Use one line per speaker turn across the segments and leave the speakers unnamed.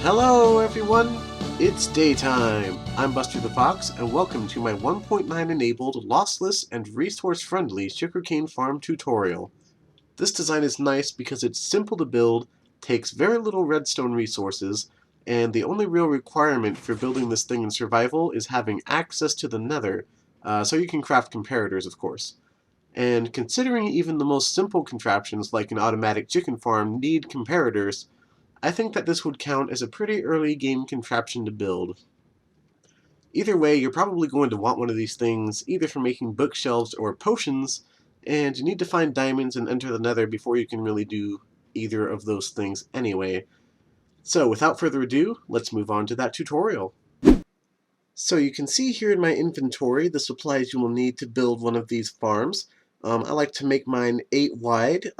Hello everyone, it's daytime. I'm Buster the Fox, and welcome to my 1.9 enabled, lossless, and resource-friendly sugarcane farm tutorial. This design is nice because it's simple to build, takes very little redstone resources, and the only real requirement for building this thing in survival is having access to the nether, so you can craft comparators, of course. And considering even the most simple contraptions like an automatic chicken farm need comparators, I think that this would count as a pretty early game contraption to build. Either way, you're probably going to want one of these things, either for making bookshelves or potions, and you need to find diamonds and enter the nether before you can really do either of those things anyway. So without further ado, let's move on to that tutorial. So you can see here in my inventory the supplies you will need to build one of these farms. I like to make mine 8 wide,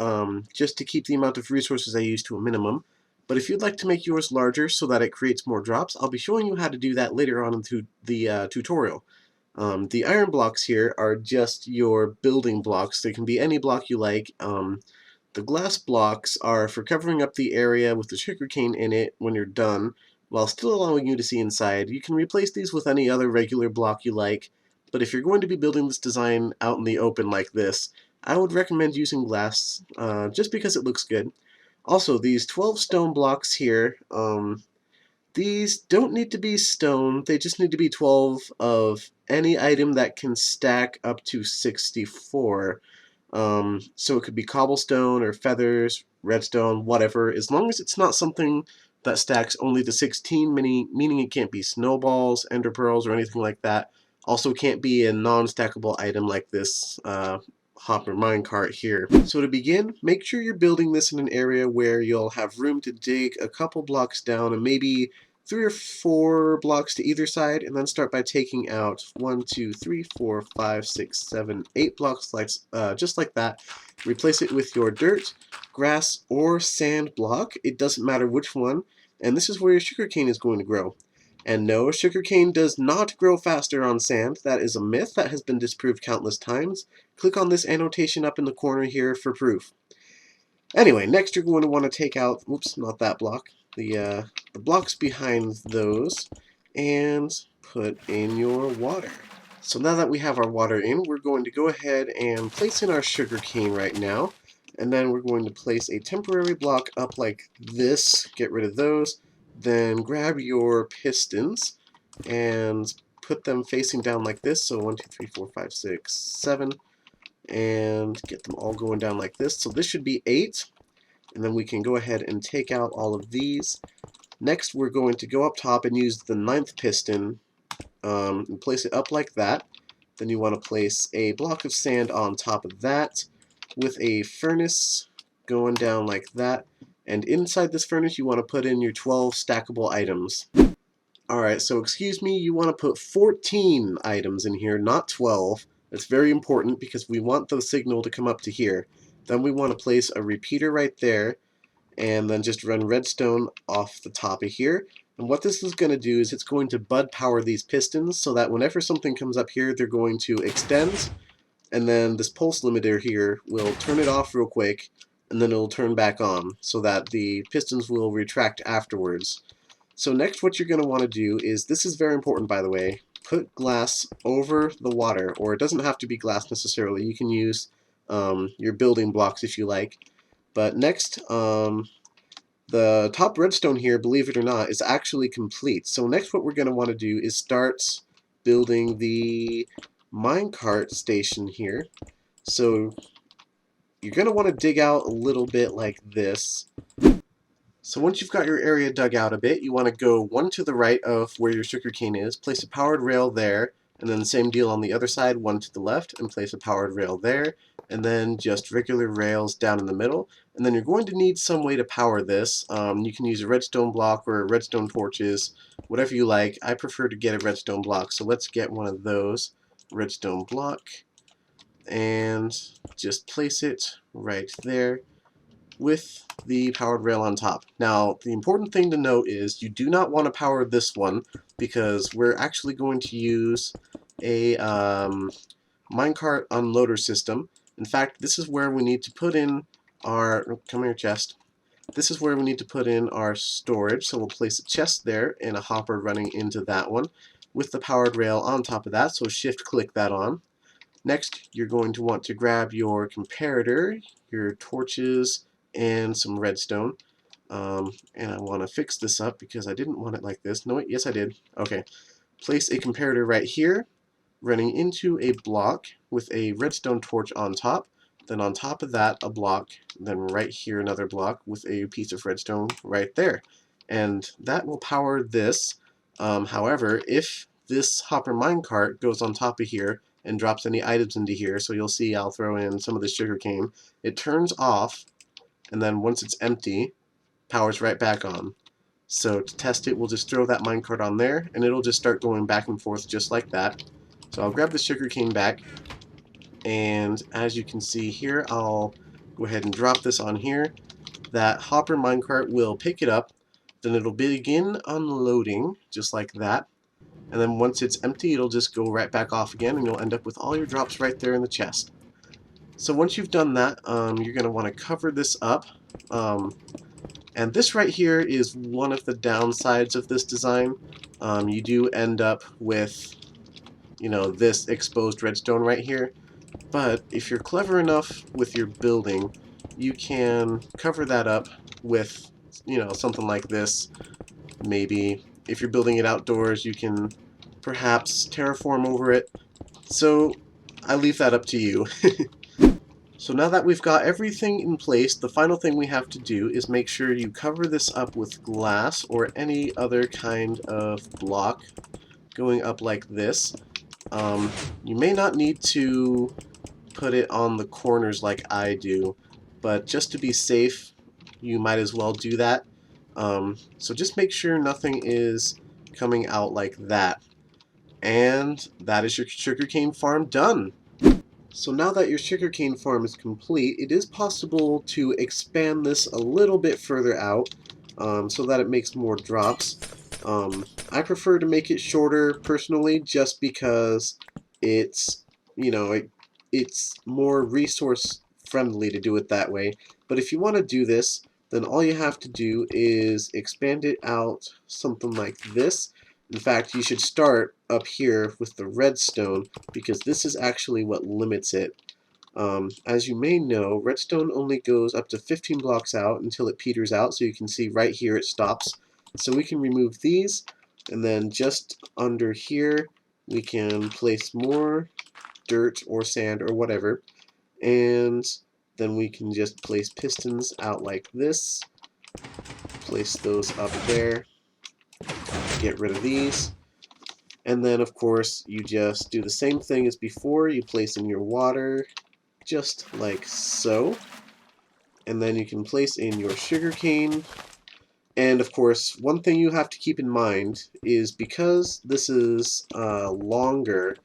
just to keep the amount of resources I use to a minimum. But if you'd like to make yours larger so that it creates more drops, I'll be showing you how to do that later on in the tutorial. The iron blocks here are just your building blocks. They can be any block you like. The glass blocks are for covering up the area with the sugarcane in it when you're done, while still allowing you to see inside. You can replace these with any other regular block you like, but if you're going to be building this design out in the open like this, I would recommend using glass, just because it looks good. Also, these 12 stone blocks here, these don't need to be stone, they just need to be 12 of any item that can stack up to 64. So it could be cobblestone or feathers, redstone, whatever, as long as it's not something that stacks only to 16, meaning it can't be snowballs, ender pearls, or anything like that. Also can't be a non-stackable item like this hopper minecart here. So to begin, make sure you're building this in an area where you'll have room to dig a couple blocks down and maybe 3 or 4 blocks to either side, and then start by taking out 1, 2, 3, 4, 5, 6, 7, 8 blocks like, just like that. Replace it with your dirt, grass, or sand block. It doesn't matter which one, and this is where your sugarcane is going to grow. And no, sugarcane does not grow faster on sand. That is a myth that has been disproved countless times. Click on this annotation up in the corner here for proof. Anyway, next you're going to want to take out, oops, not that block, the blocks behind those, and put in your water. So now that we have our water in, we're going to go ahead and place in our sugar cane right now, and then we're going to place a temporary block up like this, get rid of those, then grab your pistons and put them facing down like this, so 1, 2, 3, 4, 5, 6, 7, and get them all going down like this. So this should be 8, and then we can go ahead and take out all of these. Next, we're going to go up top and use the 9th piston and place it up like that. Then you want to place a block of sand on top of that with a furnace going down like that. And inside this furnace, you want to put in your 12 stackable items. Alright, so excuse me, you want to put 14 items in here, not 12. That's very important because we want the signal to come up to here. Then we want to place a repeater right there, and then just run redstone off the top of here. And what this is going to do is it's going to bud power these pistons so that whenever something comes up here, they're going to extend, and then this pulse limiter here will turn it off real quick, and then it'll turn back on so that the pistons will retract afterwards. So next what you're going to want to do is, this is very important by the way, put glass over the water, or it doesn't have to be glass necessarily, you can use your building blocks if you like. But next, the top redstone here, believe it or not, is actually complete. So next what we're going to want to do is start building the Minecart Station here. So you're going to want to dig out a little bit like this. So once you've got your area dug out a bit, you want to go one to the right of where your sugarcane is, place a powered rail there, and then the same deal on the other side, one to the left, and place a powered rail there, and then just regular rails down in the middle. And then you're going to need some way to power this. You can use a redstone block or redstone torches, whatever you like. I prefer to get a redstone block, so let's get one of those. Redstone block, and just place it right there with the powered rail on top. Now, the important thing to note is you do not want to power this one because we're actually going to use a minecart unloader system. In fact, this is where we need to put in our, come here chest, This is where we need to put in our storage, so we'll place a chest there and a hopper running into that one with the powered rail on top of that, so shift click that on. Next, you're going to want to grab your comparator, your torches, and some redstone. And I want to fix this up because I didn't want it like this. No, wait, yes I did. Okay. Place a comparator right here, running into a block with a redstone torch on top. Then on top of that, a block. Then right here, another block with a piece of redstone right there. And that will power this. However, if this hopper minecart goes on top of here and drops any items into here, so you'll see I'll throw in some of the sugarcane, it turns off, and then once it's empty, powers right back on. So to test it, we'll just throw that minecart on there, and it'll just start going back and forth just like that. So I'll grab the sugarcane back, and as you can see here, I'll go ahead and drop this on here. That hopper minecart will pick it up, then it'll begin unloading, just like that. And then once it's empty, it'll just go right back off again, and you'll end up with all your drops right there in the chest. So once you've done that, you're going to want to cover this up. And this right here is one of the downsides of this design. You do end up with, this exposed redstone right here. But if you're clever enough with your building, you can cover that up with, something like this. Maybe if you're building it outdoors, you can perhaps terraform over it. So I leave that up to you. So now that we've got everything in place, the final thing we have to do is make sure you cover this up with glass or any other kind of block going up like this. You may not need to put it on the corners like I do, but just to be safe, you might as well do that. So just make sure nothing is coming out like that. And that is your sugarcane farm done. So now that your sugarcane farm is complete, it is possible to expand this a little bit further out so that it makes more drops. I prefer to make it shorter personally just because it's, it's more resource friendly to do it that way. But if you want to do this, then all you have to do is expand it out something like this. In fact, you should start up here with the redstone because this is actually what limits it. As you may know, redstone only goes up to 15 blocks out until it peters out, so you can see right here it stops. So we can remove these, and then just under here we can place more dirt or sand or whatever, and then we can just place pistons out like this, place those up there, get rid of these. And then, of course, you just do the same thing as before. You place in your water, just like so. And then you can place in your sugarcane. And, of course, one thing you have to keep in mind is because this is longer,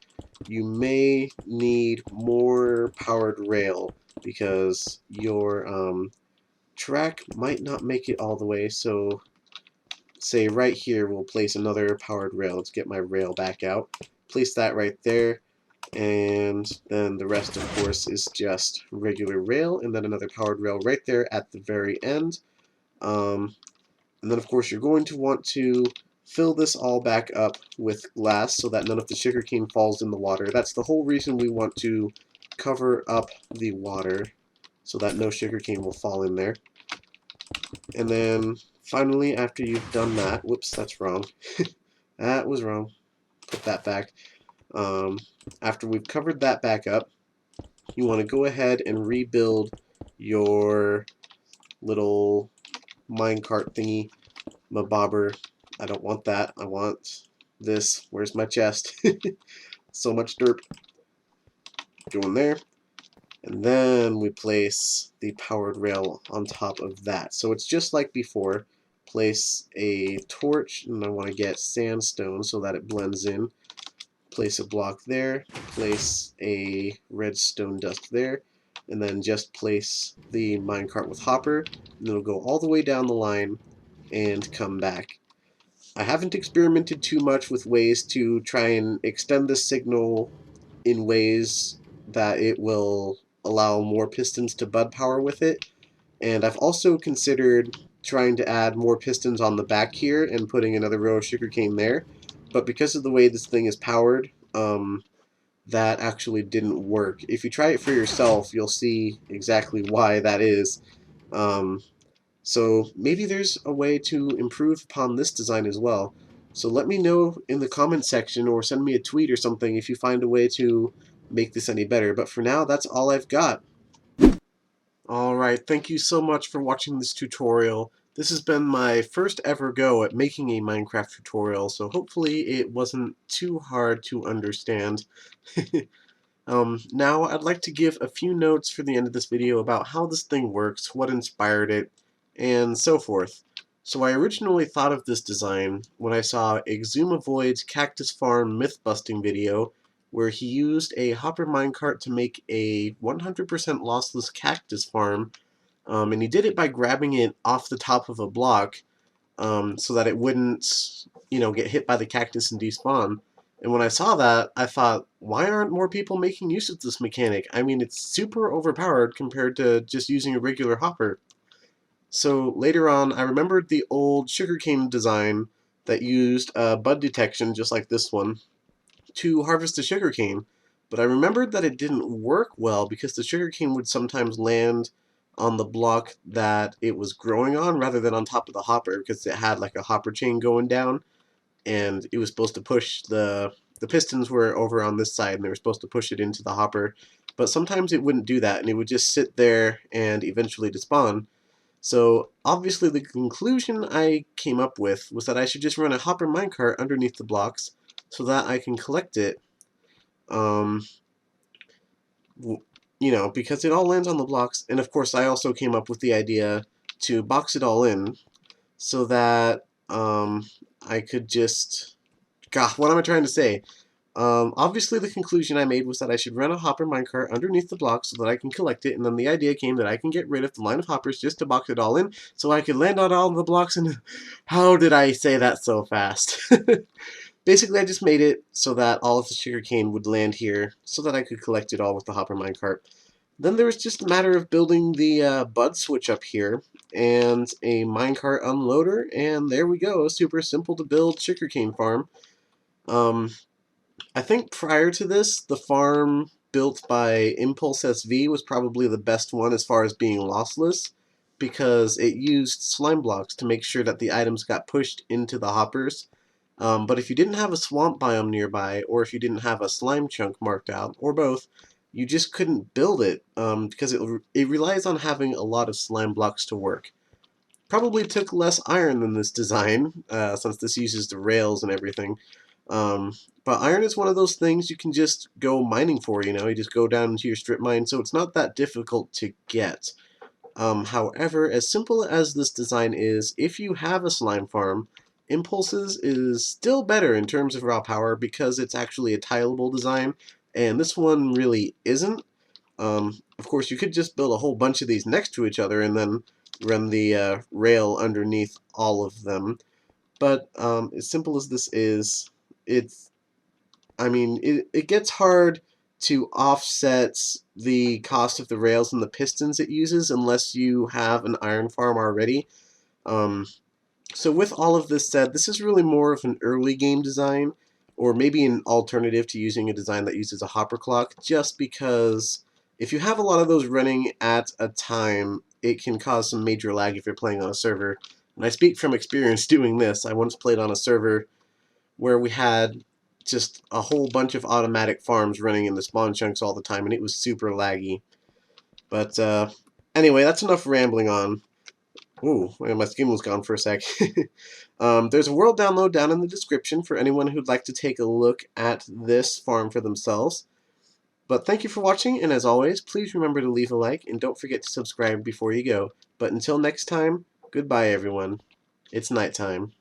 you may need more powered rail because your track might not make it all the way. So say right here we'll place another powered rail. Let's get my rail back out. Place that right there, and then the rest of course is just regular rail, and then another powered rail right there at the very end. And then of course you're going to want to fill this all back up with glass so that none of the sugarcane falls in the water. That's the whole reason we want to cover up the water so that no sugarcane will fall in there. And then finally, after you've done that, whoops, that's wrong. That was wrong. Put that back. After we've covered that back up, you want to go ahead and rebuild your little minecart thingy, mabobber. I don't want that. I want this. Where's my chest? So much dirt. Go in there. And then we place the powered rail on top of that. So it's just like before. Place a torch, and I want to get sandstone so that it blends in. Place a block there. Place a redstone dust there. And then just place the minecart with hopper. And it'll go all the way down the line and come back. I haven't experimented too much with ways to try and extend the signal in ways that it will allow more pistons to bud power with it, And I've also considered trying to add more pistons on the back here and putting another row of sugarcane there. But because of the way this thing is powered, that actually didn't work. If you try it for yourself, you'll see exactly why that is. Um, so maybe there's a way to improve upon this design as well. So let me know in the comment section or send me a tweet or something if you find a way to make this any better. But for now, that's all I've got. Alright, thank you so much for watching this tutorial. This has been my first ever go at making a Minecraft tutorial, so hopefully it wasn't too hard to understand. Now I'd like to give a few notes for the end of this video about how this thing works, what inspired it, and so forth. So I originally thought of this design when I saw Exumavoid's Cactus Farm myth-busting video where he used a hopper minecart to make a 100% lossless cactus farm, and he did it by grabbing it off the top of a block so that it wouldn't, get hit by the cactus and despawn. And when I saw that, I thought, why aren't more people making use of this mechanic? I mean, it's super overpowered compared to just using a regular hopper. So later on, I remembered the old sugarcane design that used bud detection, just like this one, to harvest the sugarcane. But I remembered that it didn't work well because the sugarcane would sometimes land on the block that it was growing on rather than on top of the hopper because it had like a hopper chain going down and it was supposed to push the pistons were over on this side and they were supposed to push it into the hopper, but sometimes it wouldn't do that and it would just sit there and eventually despawn. So obviously the conclusion I came up with was that I should just run a hopper minecart underneath the blocks so that I can collect it, um, because it all lands on the blocks. And of course I also came up with the idea to box it all in so that I could just... God, what am I trying to say? Obviously the conclusion I made was that I should run a hopper minecart underneath the block so that I can collect it, and then the idea came that I can get rid of the line of hoppers just to box it all in so I could land on all of the blocks, and how did I say that so fast? Basically I just made it so that all of the sugarcane would land here so that I could collect it all with the hopper minecart. Then there was just a matter of building the bud switch up here and a minecart unloader, and there we go, a super simple to build sugarcane farm. I think prior to this, the farm built by Impulse SV was probably the best one as far as being lossless, because it used slime blocks to make sure that the items got pushed into the hoppers. But if you didn't have a swamp biome nearby, or if you didn't have a slime chunk marked out, or both, you just couldn't build it, because it relies on having a lot of slime blocks to work. Probably took less iron than this design, since this uses the rails and everything. Um, but iron is one of those things you can just go mining for, you just go down into your strip mine, so it's not that difficult to get. However, as simple as this design is, if you have a slime farm, Impulses is still better in terms of raw power because it's actually a tileable design, and this one really isn't. Of course, you could just build a whole bunch of these next to each other and then run the rail underneath all of them. But as simple as this is, it gets hard to offset the cost of the rails and the pistons it uses unless you have an iron farm already. Um, so with all of this said, this is really more of an early game design, or maybe an alternative to using a design that uses a hopper clock, just because if you have a lot of those running at a time, it can cause some major lag if you're playing on a server. And I speak from experience doing this. I once played on a server where we had just a whole bunch of automatic farms running in the spawn chunks all the time, and it was super laggy. But anyway, that's enough rambling on. Ooh, my skin was gone for a sec. There's a world download down in the description for anyone who'd like to take a look at this farm for themselves. But thank you for watching, and as always, please remember to leave a like, and don't forget to subscribe before you go. But until next time, goodbye everyone. It's nighttime.